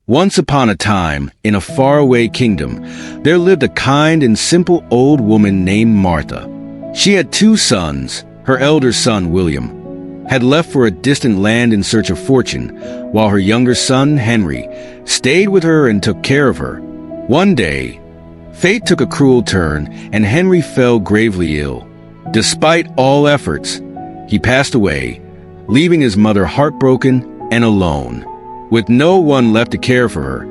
Once upon a time, in a faraway kingdom, there lived a kind and simple old woman named Martha. She had 2 sons. Her elder son, William, had left for a distant land in search of fortune, while her younger son, Henry, stayed with her and took care of her. One day, fate took a cruel turn, and Henry fell gravely ill. Despite all efforts, he passed away, leaving his mother heartbroken and alone. With no one left to care for her,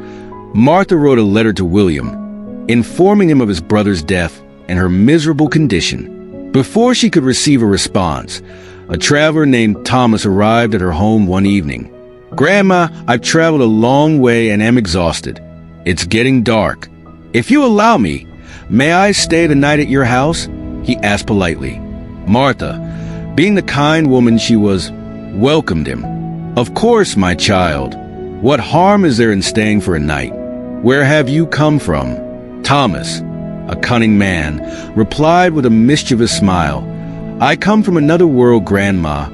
Martha wrote a letter to William, informing him of his brother's death and her miserable condition. Before she could receive a response, a traveler named Thomas arrived at her home one evening. "Grandma, I've traveled a long way and am exhausted. It's getting dark. If you allow me, may I stay the night at your house?" he asked politely. Martha, being the kind woman she was, welcomed him. "Of course, my child. What harm is there in staying for a night? Where have you come from?" Thomas, a cunning man, replied with a mischievous smile, "I come from another world, Grandma."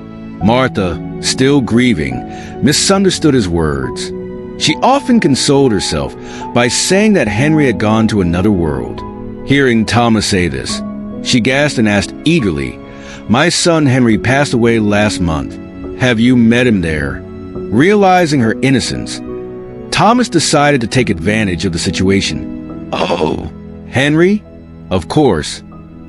Martha, still grieving, misunderstood his words. She often consoled herself by saying that Henry had gone to another world. Hearing Thomas say this, she gasped and asked eagerly, "My son Henry passed away last month. Have you met him there?" Realizing her innocence, Thomas decided to take advantage of the situation. "Oh, Henry? Of course.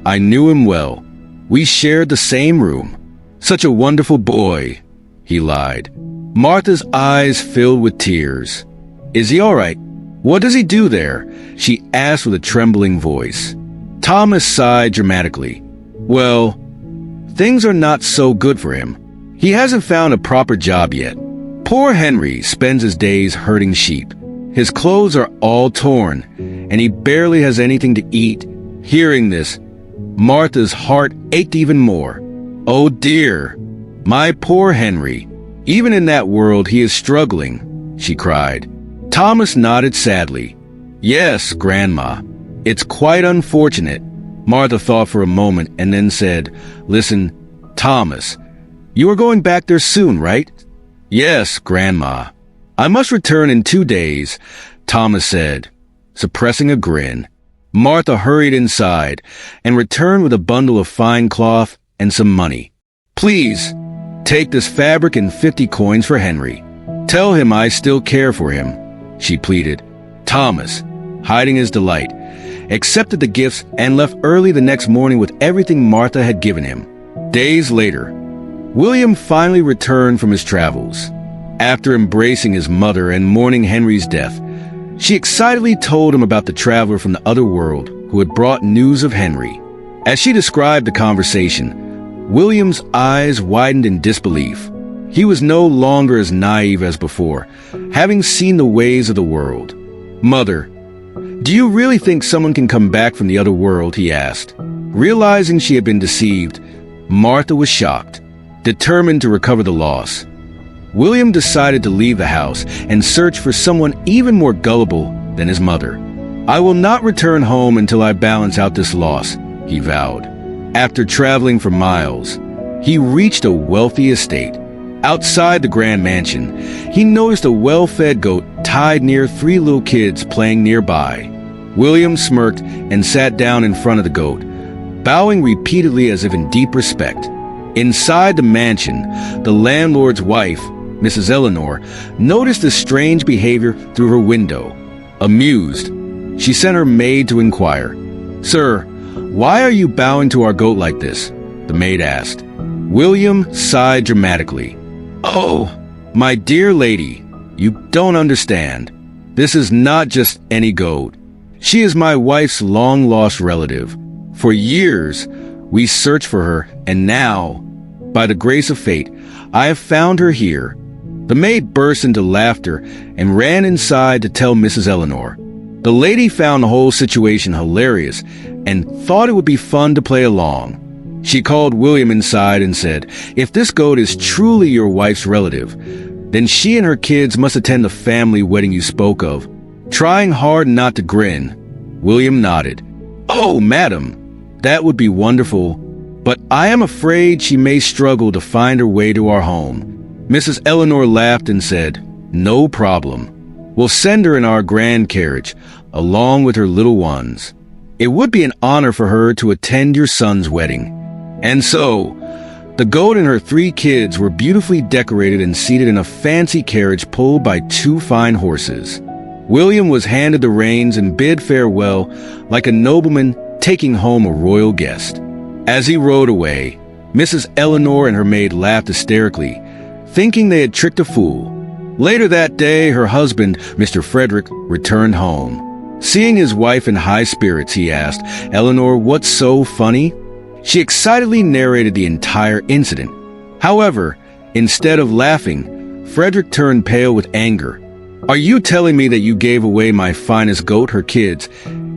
I knew him well. We shared the same room. Such a wonderful boy," he lied. Martha's eyes filled with tears. "Is he all right? What does he do there?" she asked with a trembling voice. Thomas sighed dramatically. "Well, things are not so good for him. He hasn't found a proper job yet. Poor Henry spends his days herding sheep. His clothes are all torn, and he barely has anything to eat." Hearing this, Martha's heart ached even more. "Oh dear, my poor Henry. Even in that world he is struggling," she cried. Thomas nodded sadly. "Yes, Grandma. It's quite unfortunate." Martha thought for a moment and then said, "Listen, Thomas, you are going back there soon, right?" "Yes, Grandma. I must return in 2 days," Thomas said, suppressing a grin. Martha hurried inside and returned with a bundle of fine cloth and some money. "Please, take this fabric and 50 coins for Henry. Tell him I still care for him," she pleaded. Thomas, hiding his delight, accepted the gifts and left early the next morning with everything Martha had given him. Days later, William finally returned from his travels. After embracing his mother and mourning Henry's death, she excitedly told him about the traveler from the other world who had brought news of Henry. As she described the conversation, William's eyes widened in disbelief. He was no longer as naive as before, having seen the ways of the world. "Mother, do you really think someone can come back from the other world?" he asked. Realizing she had been deceived, Martha was shocked, determined to recover the loss. William decided to leave the house and search for someone even more gullible than his mother. "I will not return home until I balance out this loss," he vowed. After traveling for miles, he reached a wealthy estate. Outside the grand mansion, he noticed a well-fed goat tied near 3 little kids playing nearby. William smirked and sat down in front of the goat, bowing repeatedly as if in deep respect. Inside the mansion, the landlord's wife, Mrs. Eleanor, noticed this strange behavior through her window. Amused, she sent her maid to inquire. "Sir, why are you bowing to our goat like this?" the maid asked. William sighed dramatically. "Oh, my dear lady, you don't understand. This is not just any goat. She is my wife's long-lost relative. For years, we searched for her, and now, by the grace of fate, I have found her here." The maid burst into laughter and ran inside to tell Mrs. Eleanor. The lady found the whole situation hilarious and thought it would be fun to play along. She called William inside and said, "If this goat is truly your wife's relative, then she and her kids must attend the family wedding you spoke of." Trying hard not to grin, William nodded. "Oh, madam, that would be wonderful, but I am afraid she may struggle to find her way to our home." Mrs. Eleanor laughed and said, "No problem. We'll send her in our grand carriage, along with her little ones. It would be an honor for her to attend your son's wedding." And so, the goat and her 3 kids were beautifully decorated and seated in a fancy carriage pulled by 2 fine horses. William was handed the reins and bid farewell like a nobleman taking home a royal guest. As he rode away, Mrs. Eleanor and her maid laughed hysterically, thinking they had tricked a fool. Later that day, her husband, Mr. Frederick, returned home. Seeing his wife in high spirits, he asked, "Eleanor, what's so funny?" She excitedly narrated the entire incident. However, instead of laughing, Frederick turned pale with anger. "Are you telling me that you gave away my finest goat, her kids,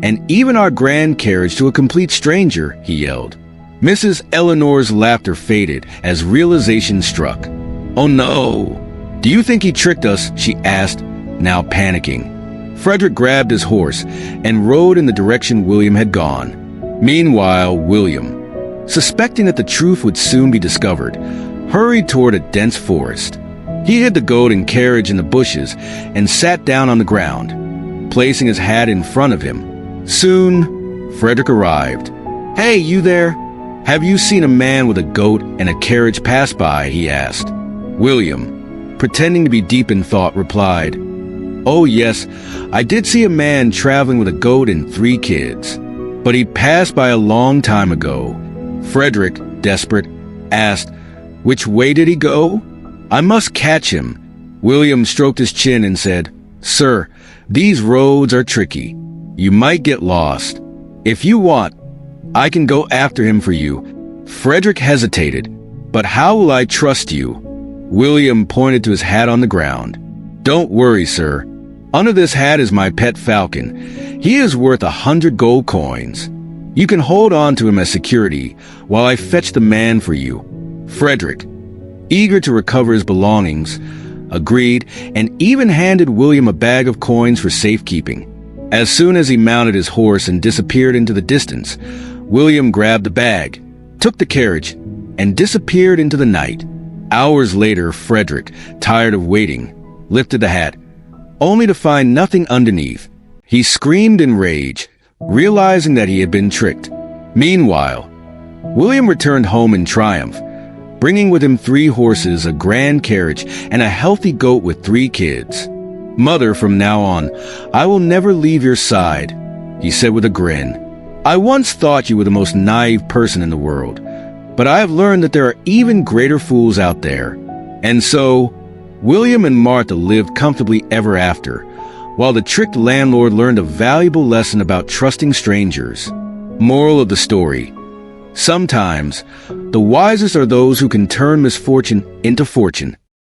and even our grand carriage to a complete stranger?" he yelled. Mrs. Eleanor's laughter faded as realization struck. "Oh no! Do you think he tricked us?" she asked, now panicking. Frederick grabbed his horse and rode in the direction William had gone. Meanwhile, William, suspecting that the truth would soon be discovered, hurried toward a dense forest. He hid the goat and carriage in the bushes and sat down on the ground, placing his hat in front of him. Soon, Frederick arrived. "Hey, you there? Have you seen a man with a goat and a carriage pass by?" he asked. William, pretending to be deep in thought, replied, "Oh yes, I did see a man traveling with a goat and 3 kids, but he passed by a long time ago." Frederick, desperate, asked, "Which way did he go? I must catch him." William stroked his chin and said, "Sir, these roads are tricky. You might get lost. If you want, I can go after him for you." Frederick hesitated. "But how will I trust you?" William pointed to his hat on the ground. "Don't worry, sir. Under this hat is my pet falcon. He is worth 100 gold coins. You can hold on to him as security while I fetch the man for you." Frederick, eager to recover his belongings, agreed and even handed William a bag of coins for safekeeping. As soon as he mounted his horse and disappeared into the distance, William grabbed the bag, took the carriage, and disappeared into the night. Hours later, Frederick, tired of waiting, lifted the hat, only to find nothing underneath. He screamed in rage, realizing that he had been tricked. Meanwhile, William returned home in triumph, bringing with him 3 horses, a grand carriage, and a healthy goat with 3 kids. "Mother, from now on, I will never leave your side," he said with a grin. "I once thought you were the most naive person in the world, but I have learned that there are even greater fools out there." And so, William and Martha lived comfortably ever after, while the tricked landlord learned a valuable lesson about trusting strangers. Moral of the story: sometimes, the wisest are those who can turn misfortune into fortune.